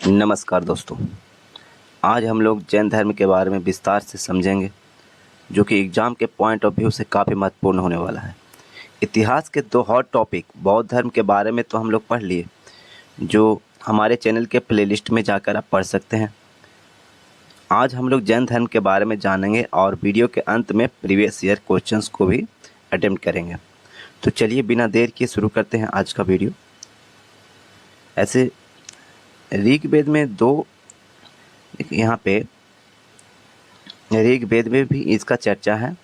नमस्कार दोस्तों। आज हम लोग जैन धर्म के बारे में विस्तार से समझेंगे, जो कि एग्ज़ाम के पॉइंट ऑफ व्यू से काफ़ी महत्वपूर्ण होने वाला है। इतिहास के दो हॉट टॉपिक बौद्ध धर्म के बारे में तो हम लोग पढ़ लिए, जो हमारे चैनल के प्लेलिस्ट में जाकर आप पढ़ सकते हैं। आज हम लोग जैन धर्म के बारे में जानेंगे और वीडियो के अंत में प्रीवियस ईयर क्वेश्चंस को भी अटेम्प्ट करेंगे। तो चलिए बिना देर किए शुरू करते हैं आज का वीडियो। ऐसे ऋग्वेद में यहाँ पे ऋग्वेद में भी इसका चर्चा है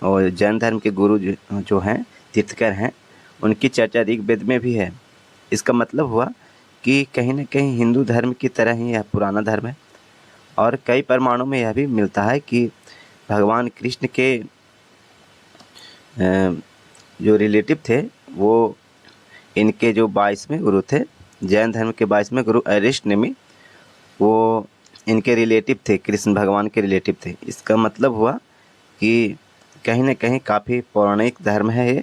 और जैन धर्म के गुरु जो हैं तीर्थकर हैं, उनकी चर्चा ऋग्वेद में भी है। इसका मतलब हुआ कि कहीं न कहीं हिंदू धर्म की तरह ही यह पुराना धर्म है और कई प्रमाणों में यह भी मिलता है कि भगवान कृष्ण के जो रिलेटिव थे वो इनके जो 22वें गुरु थे, जैन धर्म के 22वें गुरु अरिष्टनेमि, वो इनके रिलेटिव थे, कृष्ण भगवान के रिलेटिव थे। इसका मतलब हुआ कि कहीं न कहीं काफ़ी पौराणिक धर्म है ये।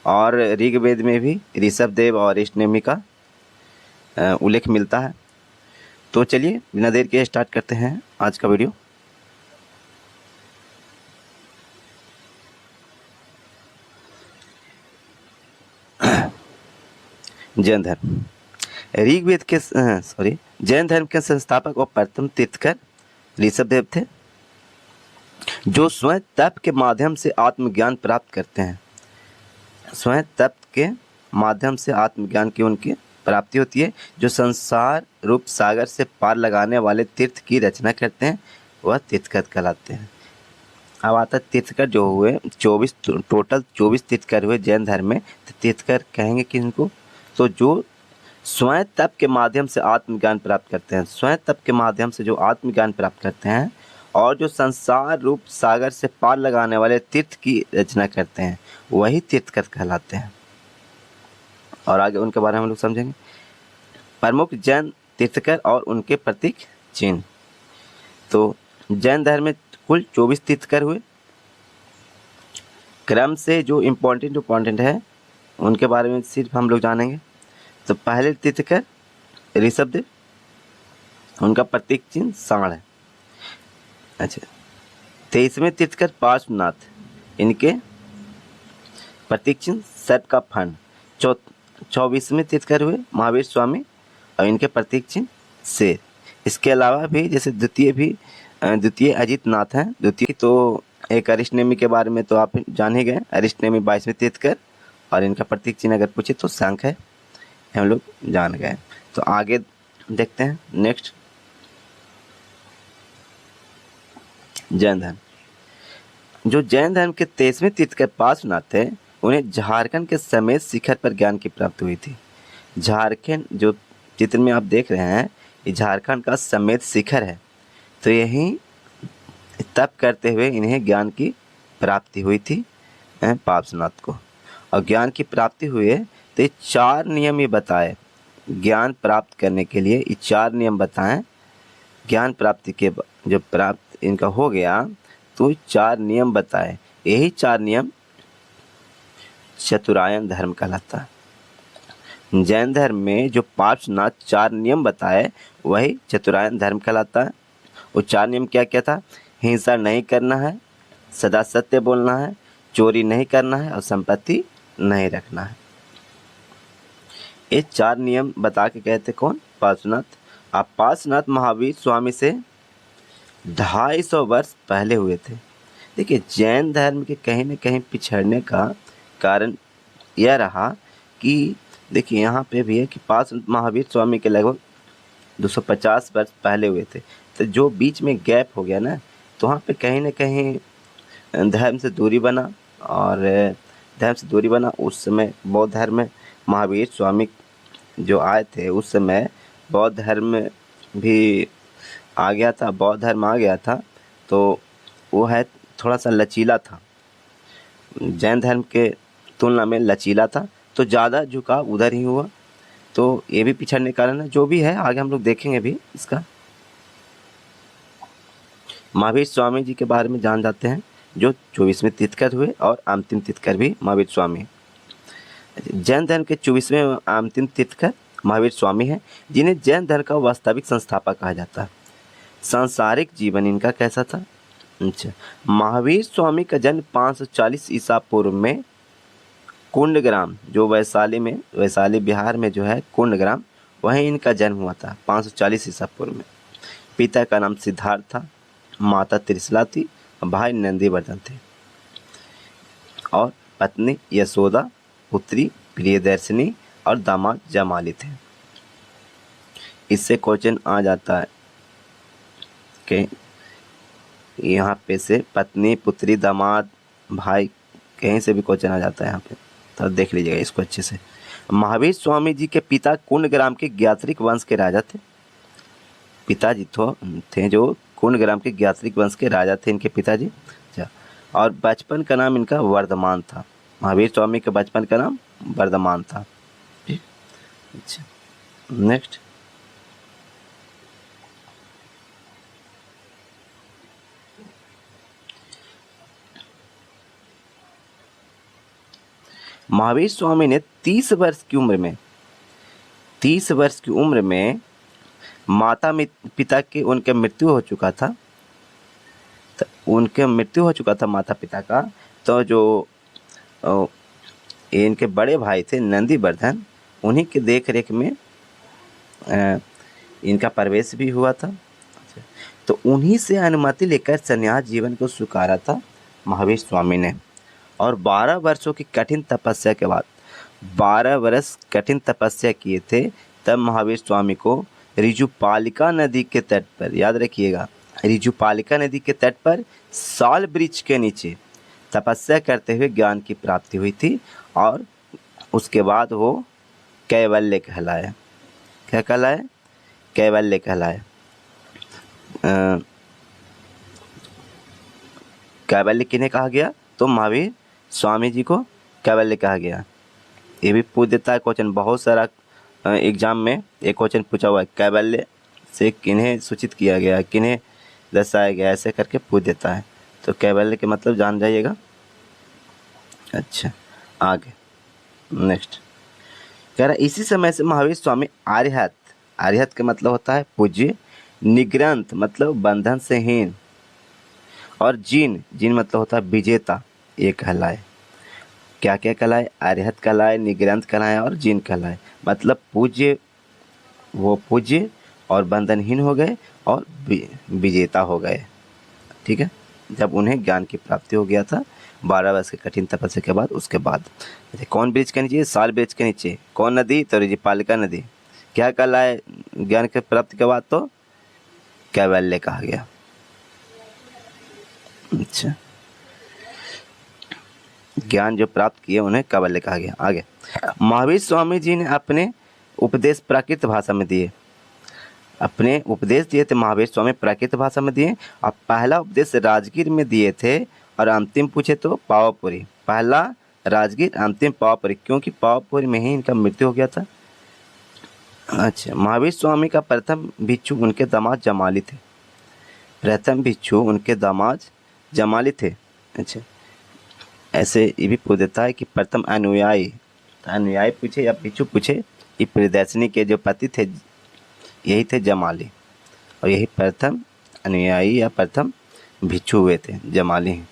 और ऋग्वेद में भी ऋषभदेव और अरिष्टनेमि का उल्लेख मिलता है। तो चलिए बिना देर के स्टार्ट करते हैं आज का वीडियो। जैन धर्म ऋग्वेद के जैन धर्म के संस्थापक और प्रथम तीर्थकर ऋषभदेव थे, जो स्वयं तप के माध्यम से आत्मज्ञान प्राप्त करते हैं। स्वयं तप के माध्यम से आत्मज्ञान की उनकी प्राप्ति होती है। जो संसार रूप सागर से पार लगाने वाले तीर्थ की रचना करते हैं, वह तीर्थकर कहलाते हैं। अब आता तीर्थकर जो हुए 24, टोटल 24 तीर्थकर हुए जैन धर्म में। तो तीर्थकर कहेंगे कि इनको, तो जो स्वयं तप के माध्यम से आत्मज्ञान प्राप्त करते हैं, स्वयं तप के माध्यम से जो आत्मज्ञान प्राप्त करते हैं और जो संसार रूप सागर से पार लगाने वाले तीर्थ की रचना करते हैं, वही तीर्थकर कहलाते हैं। और आगे उनके बारे में हम लोग समझेंगे। प्रमुख जैन तीर्थकर और उनके प्रतीक चिन्ह। तो जैन धर्म में कुल 24 तीर्थकर हुए। क्रम से जो इम्पोर्टेंट है उनके बारे में सिर्फ हम लोग जानेंगे। तो पहले तीर्थकर ऋषभदेव, उनका प्रतीक चिन्ह सांड है। अच्छा, 23वें तीर्थकर पार्श्वनाथ, इनके प्रतीक चिन्ह सर्प का फण। 24वें तीर्थकर हुए महावीर स्वामी और इनके प्रतीक चिन्ह शेर। इसके अलावा भी जैसे द्वितीय अजित नाथ हैं। द्वितीय तो एक अरिष्टनेमि के बारे में तो आप जान ही गए, अरिष्टनेमि 22वें तीर्थकर, और इनका प्रतीक चिन्ह अगर पूछे तो शंख है, हम लोग जान गए। तो आगे देखते हैं नेक्स्ट। जैन धर्म, जो जैन धर्म के 23वें तीर्थकर पार्श्वनाथ थे, उन्हें झारखंड के समेत शिखर पर ज्ञान की प्राप्ति हुई थी। झारखंड जो चित्र में आप देख रहे हैं, ये झारखंड का समेत शिखर है। तो यही तप करते हुए इन्हें ज्ञान की प्राप्ति हुई थी पार्श्वनाथ को। और ज्ञान की प्राप्ति हुई है तो ये 4 नियम ये बताए ज्ञान प्राप्त करने के लिए। ये 4 नियम बताएं। ज्ञान प्राप्ति के जो प्राप्त इनका हो गया तो 4 नियम बताए। यही 4 नियम चतुरायन धर्म कहलाता है। जैन धर्म में जो पार्श्वनाथ 4 नियम बताए, वही चतुरायन धर्म कहलाता है। वो 4 नियम क्या क्या था? हिंसा नहीं करना है, सदा सत्य बोलना है, चोरी नहीं करना है और संपत्ति नहीं रखना है। ये 4 नियम बता के कहते कौन? पार्श्वनाथ। आप पार्श्वनाथ महावीर स्वामी से 250 वर्ष पहले हुए थे। देखिए, जैन धर्म के कहीं न कहीं पिछड़ने का कारण यह रहा कि देखिए यहाँ पे भी है कि पार्श्वनाथ महावीर स्वामी के लगभग 250 वर्ष पहले हुए थे। तो जो बीच में गैप हो गया ना, तो वहाँ पे कहीं न कहीं धर्म से दूरी बना। और धर्म से दूरी बना उस समय बौद्ध धर्म में महावीर स्वामी जो आए थे, उस समय बौद्ध धर्म भी आ गया था, बौद्ध धर्म आ गया था। तो वो है थोड़ा सा लचीला था, जैन धर्म के तुलना में लचीला था, तो ज़्यादा झुकाव उधर ही हुआ। तो ये भी पिछड़ने का कारण है। जो भी है आगे हम लोग देखेंगे भी इसका। महावीर स्वामी जी के बारे में जान जाते हैं, जो 24वें तीर्थकर हुए और अंतिम तीर्थकर भी महावीर स्वामी। जैन धर्म के 24वें अंतिम तीर्थकर महावीर स्वामी हैं, जिन्हें जैन धर्म का वास्तविक संस्थापक कहा जाता है। सांसारिक जीवन इनका कैसा था? अच्छा, महावीर स्वामी का जन्म 540 ईसा पूर्व में कुंडग्राम, जो वैशाली बिहार में जो है कुंडग्राम, वहीं इनका जन्म हुआ था 540 ईसा पूर्व में। पिता का नाम सिद्धार्थ था, माता त्रिशला थी, भाई नंदीवर्धन थे और पत्नी यशोदा, पुत्री प्रियदर्शिनी और दामाद जमाली थे। इससे क्वेश्चन आ जाता है कि यहाँ पे से पत्नी, पुत्री, दामाद, भाई, कहीं से भी क्वेश्चन आ जाता है यहाँ पे, तो देख लीजिएगा इसको अच्छे से। महावीर स्वामी जी के पिता कुंडग्राम के ज्ञात्रिक वंश के राजा थे। पिताजी थे जो कुंडग्राम के ज्ञात्रिक वंश के राजा थे इनके पिताजी। अच्छा, और बचपन का नाम इनका वर्धमान था। महावीर स्वामी के बचपन का नाम वर्धमान था। अच्छा, नेक्स्ट। महावीर स्वामी ने 30 वर्ष की उम्र में माता पिता के उनके मृत्यु हो चुका था। माता पिता का। तो जो इनके बड़े भाई थे नंदीवर्धन, उन्हीं के देख रेख में इनका प्रवेश भी हुआ था। तो उन्हीं से अनुमति लेकर संन्यास जीवन को स्वीकारा था महावीर स्वामी ने। और 12 वर्षों की कठिन तपस्या के बाद 12 वर्ष कठिन तपस्या किए थे, तब महावीर स्वामी को ऋजुपालिका नदी के तट पर, याद रखिएगा, ऋजुपालिका नदी के तट पर साल वृक्ष के नीचे तपस्या करते हुए ज्ञान की प्राप्ति हुई थी। और उसके बाद वो कैवल्य कहलाए। क्या कहलाए? कैवल्य कहलाए। कैवल्य किन्हें कहा गया? तो महावीर स्वामी जी को कैवल्य कहा गया। ये भी पूछ देता है क्वेश्चन, बहुत सारा एग्जाम में एक क्वेश्चन पूछा हुआ है, कैवल्य से किन्हें सूचित किया गया, किन्हें दर्शाया गया, ऐसे करके पूछ देता है। तो कैवल्य के मतलब जान जाइएगा। अच्छा, आगे नेक्स्ट कह रहा है, इसी समय से महावीर स्वामी आर्यहत का मतलब होता है पूज्य, निग्रंथ मतलब बंधन से हीन, और जिन मतलब होता है विजेता, ये कहलाए। क्या क्या कहलाए? आर्यहत कहलाए, निग्रंथ कहलाए और जिन कहलाए। मतलब पूज्य और बंधनहीन हो गए और विजेता हो गए। ठीक है, जब उन्हें ज्ञान की प्राप्ति हो गया था 12 वर्ष की कठिन तपस्या के बाद। उसके बाद कौन वृक्ष के नीचे? साल वृक्ष के नीचे। कौन नदी? तो ऋजुपालिका नदी। क्या कहलाए ज्ञान की प्राप्ति के बाद? तो कैवल्य कहा गया। अच्छा, ज्ञान जो प्राप्त किए उन्हें कैवल्य कहा गया। आगे, महावीर स्वामी जी ने अपने उपदेश प्राकृत भाषा में दिए। अपने उपदेश दिए थे महावीर स्वामी प्राकृत भाषा में दिए। और पहला उपदेश राजगीर में दिए थे और अंतिम पूछे तो पावापुरी। पहला राजगीर, अंतिम पावापुरी, क्योंकि पावापुरी में ही इनका मृत्यु हो गया था। अच्छा, महावीर स्वामी का प्रथम भिक्षु उनके दामाद जमाली थे। प्रथम भिक्षु उनके दामाद जमाली थे। अच्छा, ऐसे ये भी पूछ देता है कि प्रथम अनुयायी पूछे या भिक्षु पूछे, ये प्रियदर्शिनी के जो पति थे यही थे जमाली, और यही प्रथम अनुयायी या प्रथम भिक्षु हुए थे, जमाली।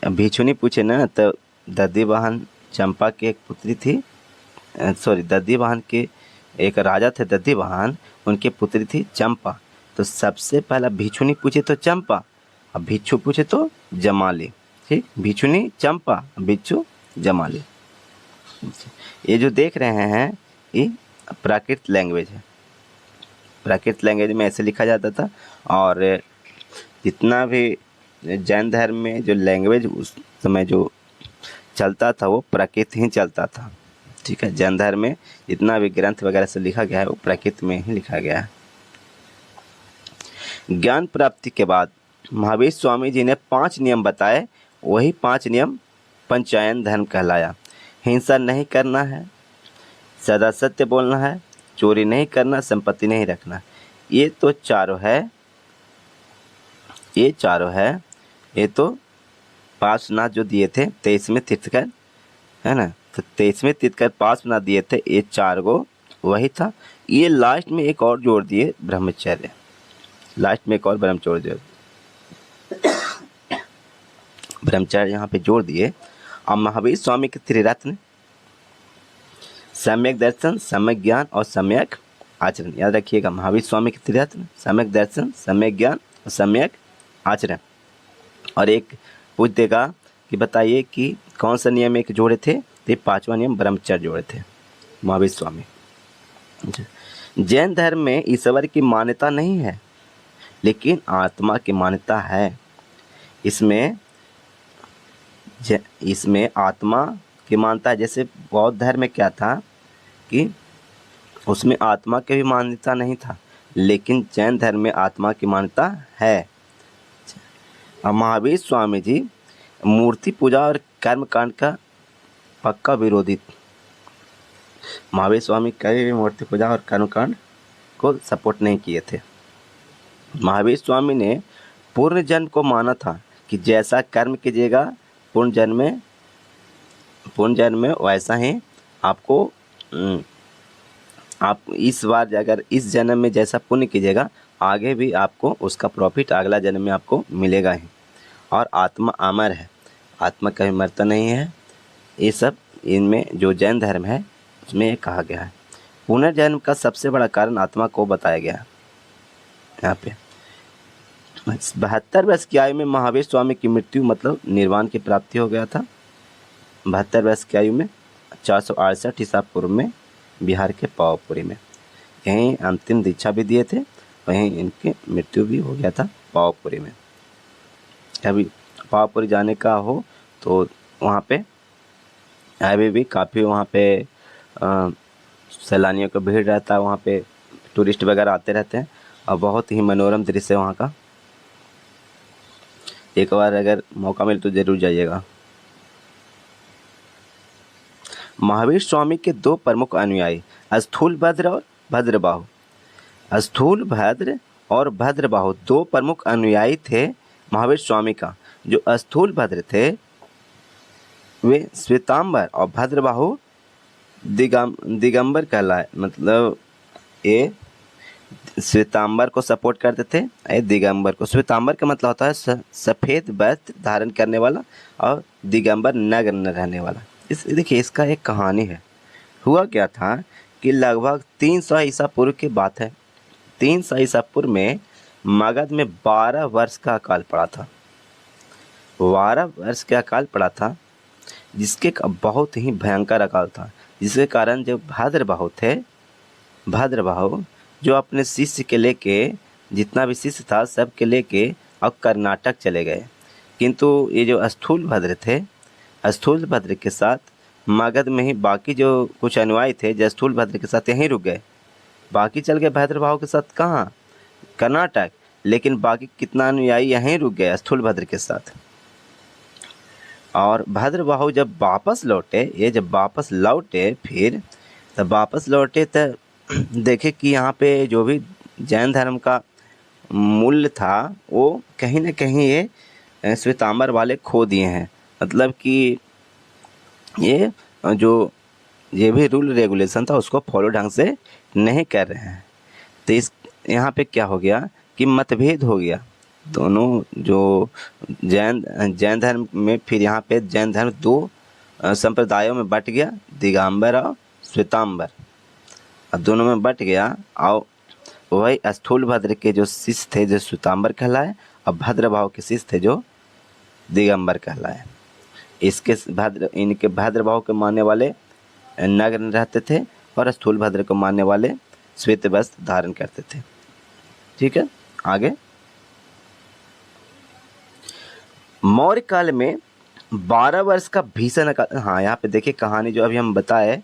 भिक्षुनी पूछे ना, तो दधिवाहन चंपा की एक पुत्री थी, दधिवाहन के एक राजा थे दधिवाहन, उनकी पुत्री थी चंपा। तो सबसे पहला भिक्षुनी पूछे तो चंपा, अब भिक्षु पूछे तो जमाली। ठीक, भिक्षुनी चंपा, भिक्षु जमाली। ये जो देख रहे हैं ये प्राकृत लैंग्वेज है। प्राकृत लैंग्वेज में ऐसे लिखा जाता था। और जितना भी जैन धर्म में जो लैंग्वेज उस समय जो चलता था वो प्राकृत ही चलता था। ठीक है, जैन धर्म में जितना भी ग्रंथ वगैरह से लिखा गया है वो प्राकृत में ही लिखा गया है। ज्ञान प्राप्ति के बाद महावीर स्वामी जी ने 5 नियम बताए। वही 5 नियम पंचायन धर्म कहलाया। हिंसा नहीं करना है, सदा सत्य बोलना है, चोरी नहीं करना, संपत्ति नहीं रखना। ये तो चारों है। ये तो 5 नाथ जो दिए थे 23 में तीर्थकर, है ना, तो 23वें तीर्थंकर 5 बना दिए थे, ये 4 गो वही था। ये लास्ट में एक और जोड़ दिए ब्रह्मचर्य, लास्ट में एक और ब्रह्मचर्य यहाँ पे जोड़ दिए। अब महावीर स्वामी के त्रिरत्न सम्यक दर्शन, सम्यक ज्ञान और सम्यक आचरण, याद रखिएगा। महावीर स्वामी के त्रिरत्न सम्यक दर्शन, सम्यक ज्ञान और सम्यक आचरण। और एक पूछ देगा कि बताइए कि कौन सा नियम एक जोड़े थे, तो 5वां नियम ब्रह्मचर्य जोड़े थे महावीर स्वामी। जैन धर्म में ईश्वर की मान्यता नहीं है, लेकिन आत्मा की मान्यता है। इसमें आत्मा की मान्यता है। जैसे बौद्ध धर्म में क्या था कि उसमें आत्मा की भी मान्यता नहीं था, लेकिन जैन धर्म में आत्मा की मान्यता है। अब महावीर स्वामी जी मूर्ति पूजा और कर्मकांड का पक्का विरोधी। महावीर स्वामी कभी भी मूर्ति पूजा और कर्मकांड को सपोर्ट नहीं किए थे। महावीर स्वामी ने पूर्ण जन्म को माना था कि जैसा कर्म कीजिएगा पूर्ण जन्म में वैसा ही आपको आप इस बार अगर इस जन्म में जैसा पुण्य कीजिएगा आगे भी आपको उसका प्रॉफिट अगला जन्म में आपको मिलेगा ही। और आत्मा अमर है, आत्मा कभी मरता नहीं है। ये सब इनमें जो जैन धर्म है उसमें ये कहा गया है। पुनर्जन्म का सबसे बड़ा कारण आत्मा को बताया गया है। यहाँ पे 72 वर्ष की आयु में महावीर स्वामी की मृत्यु मतलब निर्वाण की प्राप्ति हो गया था। 72 वर्ष की आयु में 468 ईसा पूर्व में बिहार के पावापुरी में यहीं अंतिम दीक्षा भी दिए थे, वहीं इनकी मृत्यु भी हो गया था पावापुरी में। अभी पावापुरी जाने का हो तो वहाँ पे अभी भी काफ़ी वहाँ पे सैलानियों का भीड़ रहता है, वहाँ पे टूरिस्ट वगैरह आते रहते हैं और बहुत ही मनोरम दृश्य है वहाँ का। एक बार अगर मौका मिले तो ज़रूर जाइएगा। महावीर स्वामी के 2 प्रमुख अनुयायी स्थूलभद्र और भद्रबाहु। स्थूलभद्र और भद्रबाहु 2 प्रमुख अनुयायी थे महावीर स्वामी का। जो स्थूलभद्र थे वे श्वेतांबर और भद्रबाहु दिगंबर कहलाए। मतलब ये श्वेतांबर को सपोर्ट करते थे, ये दिगंबर को। श्वेतांबर का मतलब होता है सफ़ेद वस्त्र धारण करने वाला और दिगंबर नग्न न रहने वाला। देखिए इसका एक कहानी है। हुआ क्या था कि लगभग 300 ईसा पूर्व की बात है। 300 ईसा पूर्व में मगध में 12 वर्ष का अकाल पड़ा था। 12 वर्ष का अकाल पड़ा था जिसके बहुत ही भयंकर अकाल था, जिसके कारण जो भद्रबाहु जो अपने शिष्य के लेके, जितना भी शिष्य था सब के लेके अब कर्नाटक चले गए। किंतु ये जो स्थूलभद्र थे, स्थूलभद्र के साथ मगध में ही बाकी जो कुछ अनुयायी थे जो स्थूलभद्र के साथ यहीं रुक गए। बाकी चल गए भद्रबाहु के साथ कहाँ, कर्नाटक। लेकिन बाकी कितना अनुयायी यहीं रुक गए स्थूलभद्र के साथ। और भद्रबाहु जब वापस लौटे फिर तब वापस लौटे तो देखे कि यहाँ पे जो भी जैन धर्म का मूल्य था वो कहीं ना कहीं ये श्वेतांबर वाले खो दिए हैं। मतलब कि ये भी रूल रेगुलेशन था उसको फॉलो ढंग से नहीं कर रहे हैं। तो इस यहाँ पे क्या हो गया कि मतभेद हो गया। दोनों जो जैन धर्म में फिर यहाँ पे जैन धर्म 2 संप्रदायों में बट गया, दिगंबर और श्वेतांबर। दोनों में बट गया और वही स्थूलभद्र के जो शिष्य थे जो श्वेतांबर कहलाए और भद्रबाहु के शिष्य थे जो दिगंबर कहलाए। इनके भद्रबाहु के मानने वाले नग्न रहते थे और स्थूलभद्र को मानने वाले श्वेत वस्त्र धारण करते थे। ठीक है, आगे। मौर्य काल में 12 वर्ष का भीषण अकाल। हाँ, यहाँ पे देखिए कहानी जो अभी हम बताए,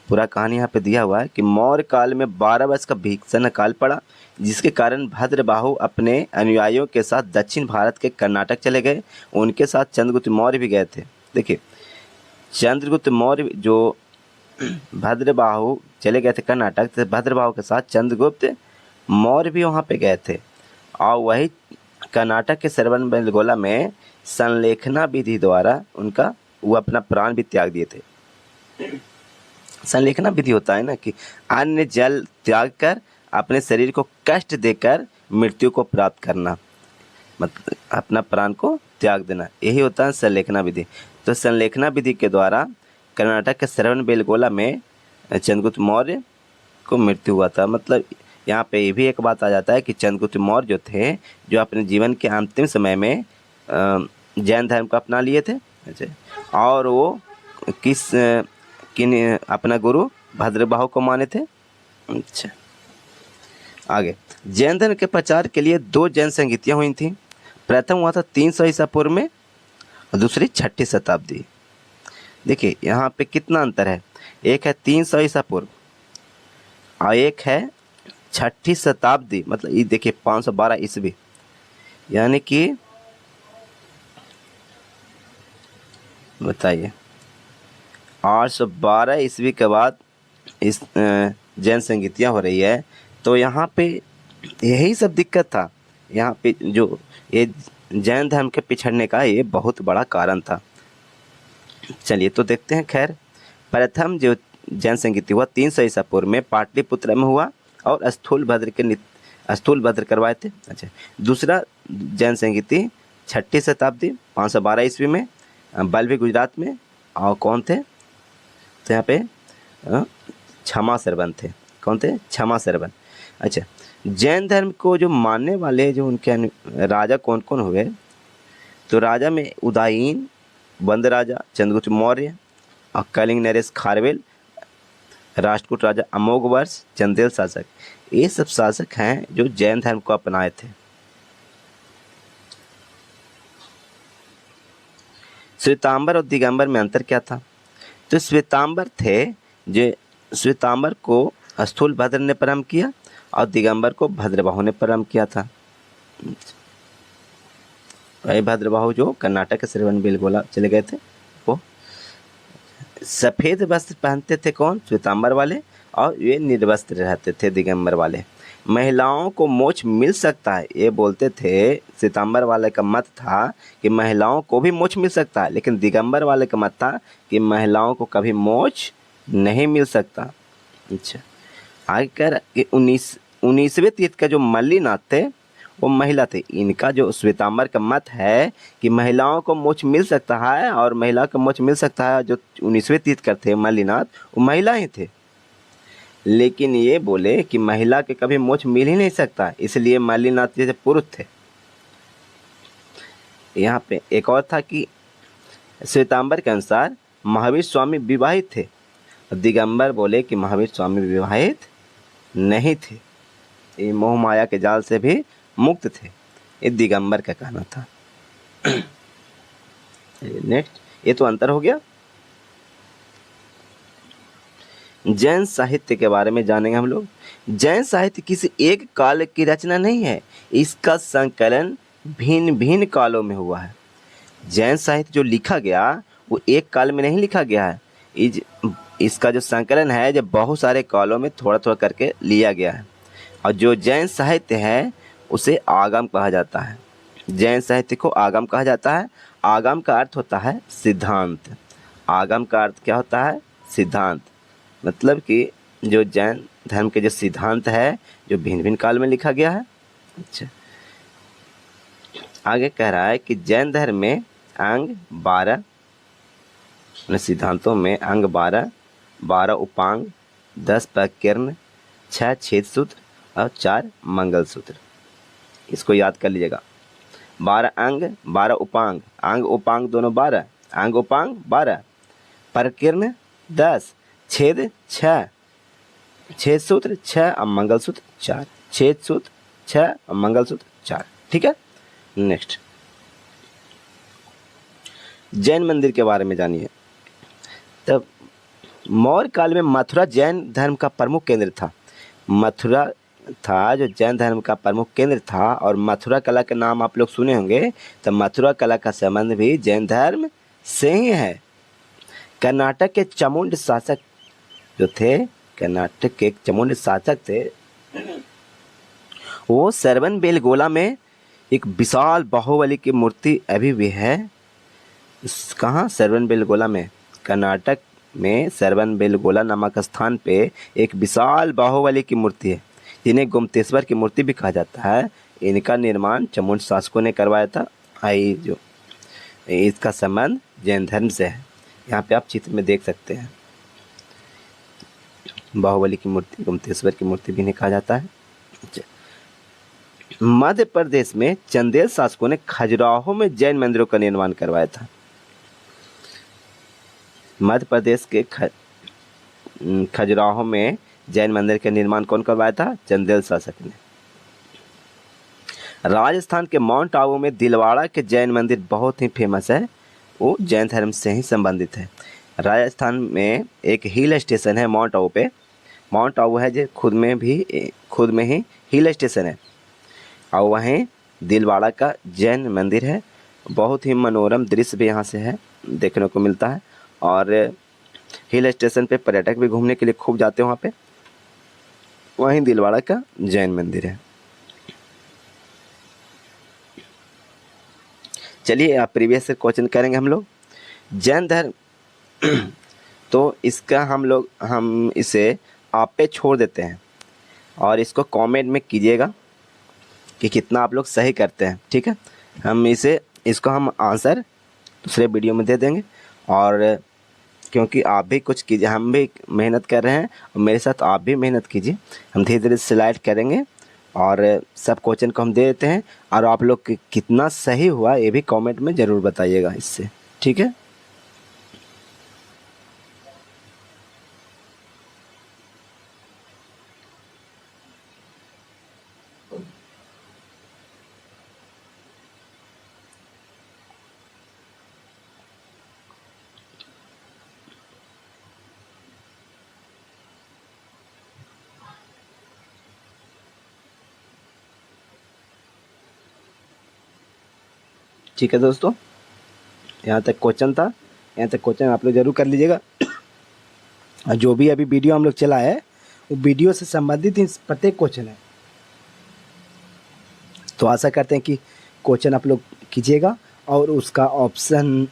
पूरा कहानी यहाँ पे दिया हुआ है कि मौर्य काल में 12 वर्ष का भीषण अकाल पड़ा, जिसके कारण भद्रबाहु अपने अनुयायियों के साथ दक्षिण भारत के कर्नाटक चले गए। उनके साथ चंद्रगुप्त मौर्य भी गए थे। देखिए चंद्रगुप्त मौर्य जो भद्रबाहु चले गए थे कर्नाटक, तो भद्रबाहु के साथ चंद्रगुप्त मौर्य भी वहाँ पे गए थे और वही कर्नाटक के श्रवणबेलगोला में संलेखना विधि द्वारा वो अपना प्राण भी त्याग दिए थे। संलेखना विधि होता है ना कि अन्य जल त्याग कर अपने शरीर को कष्ट देकर मृत्यु को प्राप्त करना, मतलब अपना प्राण को त्याग देना, यही होता है संलेखना विधि। तो संलेखना विधि के द्वारा कर्नाटक के श्रवणबेलगोला में चंद्रगुप्त मौर्य को मृत्यु हुआ था। मतलब यहाँ पे ये भी एक बात आ जाता है कि चंद्रगुप्त मौर्य जो थे, जो अपने जीवन के अंतिम समय में जैन धर्म को अपना लिए थे। अच्छा, और वो किन अपना गुरु भद्रबाहु को माने थे। अच्छा, आगे जैन धर्म के प्रचार के लिए 2 जैन संगीतियाँ हुई थी। प्रथम हुआ था 300 ईसा पूर्व में और दूसरी 6ठी शताब्दी। देखिए यहाँ पे कितना अंतर है, एक है 300 ईसा पूर्व और एक है 6ठी शताब्दी। मतलब ये देखिए 512 ईस्वी, यानी कि बताइए 812 ईस्वी के बाद इस जैन संगीतियाँ हो रही है। तो यहाँ पे यही सब दिक्कत था। यहाँ पे जो ये जैन धर्म के पिछड़ने का ये बहुत बड़ा कारण था। चलिए तो देखते हैं। खैर, प्रथम जो जैन संगीति हुआ 300 ईसा पूर्व में पाटलिपुत्र में हुआ और स्थूलभद्र करवाए थे। अच्छा, दूसरा जैन संगीति 6ठी शताब्दी 512 ईस्वी में बल्लभी गुजरात में, और कौन थे तो यहाँ पे क्षमा सरवन थे। कौन थे? क्षमा सरवन। अच्छा, जैन धर्म को जो मानने वाले जो उनके राजा कौन कौन हुए, तो राजा में उदयीन बंद राजा चंद्रगुप्त मौर्य और कलिंग नरेश खारवेल, राष्ट्रकूट राजा अमोघवर्ष, चंदेल शासक, ये सब शासक हैं जो जैन धर्म को अपनाए थे। श्वेतांबर और दिगंबर में अंतर क्या था? तो श्वेतांबर थे जो श्वेतांबर को स्थूलभद्र ने प्रारंभ किया और दिगंबर को भद्रबाहु ने प्रारंभ किया था। भाई भद्रबाहु जो कर्नाटक के श्रवणबेलगोला चले गए थे, वो सफ़ेद वस्त्र पहनते थे कौन? श्वेतांबर वाले, और ये निर्वस्त्र रहते थे दिगंबर वाले। महिलाओं को मोक्ष मिल सकता है, ये बोलते थे। श्वेतांबर वाले का मत था कि महिलाओं को भी मोक्ष मिल सकता है, लेकिन दिगंबर वाले का मत था कि महिलाओं को कभी मोक्ष नहीं मिल सकता। अच्छा, आगे कर 19वें तीर्थ का जो मल्लीनाथ थे वो महिला थे। इनका जो श्वेतांबर का मत है कि महिलाओं को मोक्ष मिल सकता है, और महिला को मोक्ष मिल सकता है। जो 19वें तीर्थकर थे मल्लीनाथ, वो महिला ही थे, लेकिन ये बोले कि महिला के कभी मोक्ष मिल ही नहीं सकता, इसलिए मल्लीनाथ जैसे पुरुष थे। यहाँ पे एक और था कि श्वेतांबर के अनुसार महावीर स्वामी विवाहित थे, दिगंबर बोले कि महावीर स्वामी विवाहित नहीं थे, ये मोह माया के जाल से भी मुक्त थे। ये दिगंबर का कहना था। नेक्स्ट, ये तो अंतर हो गया। जैन साहित्य के बारे में जानेंगे हम लोग। जैन साहित्य किसी एक काल की रचना नहीं है, इसका संकलन भिन्न भिन्न कालों में हुआ है। जैन साहित्य जो लिखा गया वो एक काल में नहीं लिखा गया है, इसका जो संकलन है जब बहुत सारे कालों में थोड़ा थोड़ा करके लिया गया है। और जो जैन साहित्य है उसे आगम कहा जाता है। जैन साहित्य को आगम कहा जाता है। आगम का अर्थ होता है सिद्धांत। आगम का अर्थ क्या होता है? सिद्धांत। मतलब कि जो जैन धर्म के जो सिद्धांत है जो भिन्न भिन्न काल में लिखा गया है। अच्छा, आगे कह रहा है कि जैन धर्म में अंग 12, सिद्धांतों में अंग 12, 12 उपांग, 10 प्रकीर्ण, 6 छेद सूत्र और 4 मंगल सूत्र। इसको याद कर लीजिएगा। 12 अंग, 12 उपांग, अंग उपांग दोनों 12, अंग उपांग 12, प्रकीर्ण 10, छेद 6, छेद सूत्र 6 और मंगल सूत्र 4, छेद सूत्र 6 और मंगल सूत्र 4। ठीक है। नेक्स्ट, जैन मंदिर के बारे में जानिए। तब मौर्य काल में मथुरा जैन धर्म का प्रमुख केंद्र था। मथुरा था जो जैन धर्म का प्रमुख केंद्र था, और मथुरा कला का नाम आप लोग सुने होंगे। तो मथुरा कला का संबंध भी जैन धर्म से ही है। कर्नाटक के चामुंड शासक जो थे, कर्नाटक के चामुंड शासक थे, वो श्रवणबेलगोला में एक विशाल बाहुबली की मूर्ति अभी भी है। कहाँ? श्रवणबेलगोला में, कर्नाटक में सरवन बेलगोला नामक स्थान पे एक विशाल बाहुबली की मूर्ति है, जिन्हें गोमतेश्वर की मूर्ति भी कहा जाता है। इनका निर्माण चामुंड शासकों ने करवाया था। आई जो इसका संबंध जैन धर्म से है। यहाँ पे आप चित्र में देख सकते हैं, बाहुबली की मूर्ति, गोमतेश्वर की मूर्ति भी इन्हें कहा जाता है। मध्य प्रदेश में चंदेल शासकों ने खजुराहो में जैन मंदिरों का निर्माण करवाया था। मध्य प्रदेश के खजुराहो में जैन मंदिर का निर्माण कौन करवाया था? चंदेल शासक ने। राजस्थान के माउंट आबू में दिलवाड़ा के जैन मंदिर बहुत ही फेमस है, वो जैन धर्म से ही संबंधित है। राजस्थान में एक हिल स्टेशन है माउंट आबू पे। माउंट आबू है जो खुद में ही हिल स्टेशन है, और वहीं दिलवाड़ा का जैन मंदिर है। बहुत ही मनोरम दृश्य भी यहाँ से है, देखने को मिलता है। और हिल स्टेशन पे पर्यटक भी घूमने के लिए खूब जाते हैं वहाँ पे। वहीं दिलवाड़ा का जैन मंदिर है। चलिए आप प्रीवियस से क्वेश्चन करेंगे हम लोग। जैन धर्म तो इसका हम इसे आप पे छोड़ देते हैं, और इसको कमेंट में कीजिएगा कि कितना आप लोग सही करते हैं, ठीक है। इसको हम आंसर दूसरे वीडियो में दे देंगे। और क्योंकि आप भी कुछ कीजिए, हम भी मेहनत कर रहे हैं और मेरे साथ आप भी मेहनत कीजिए। हम धीरे धीरे सिलेक्ट करेंगे और सब क्वेश्चन को हम दे देते हैं, और आप लोग कितना सही हुआ ये भी कमेंट में ज़रूर बताइएगा इससे, ठीक है। ठीक है दोस्तों, यहाँ तक क्वेश्चन था। यहाँ तक क्वेश्चन आप लोग जरूर कर लीजिएगा। और जो भी अभी वीडियो हम लोग चला है वो वीडियो से संबंधित ही प्रत्येक क्वेश्चन है। तो आशा करते हैं कि क्वेश्चन आप लोग कीजिएगा, और उसका ऑप्शन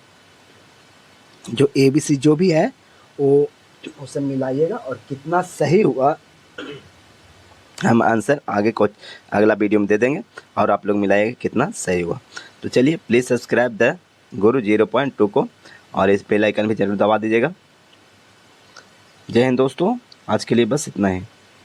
जो ABC जो भी है वो उसे मिलाइएगा, और कितना सही हुआ हम आंसर अगला वीडियो में दे देंगे, और आप लोग मिलाइएगा कितना सही हुआ। तो चलिए प्लीज़ सब्सक्राइब द गुरु 0.2 को, और इस बेल आइकन भी जरूर दबा दीजिएगा। जय हिंद दोस्तों, आज के लिए बस इतना ही।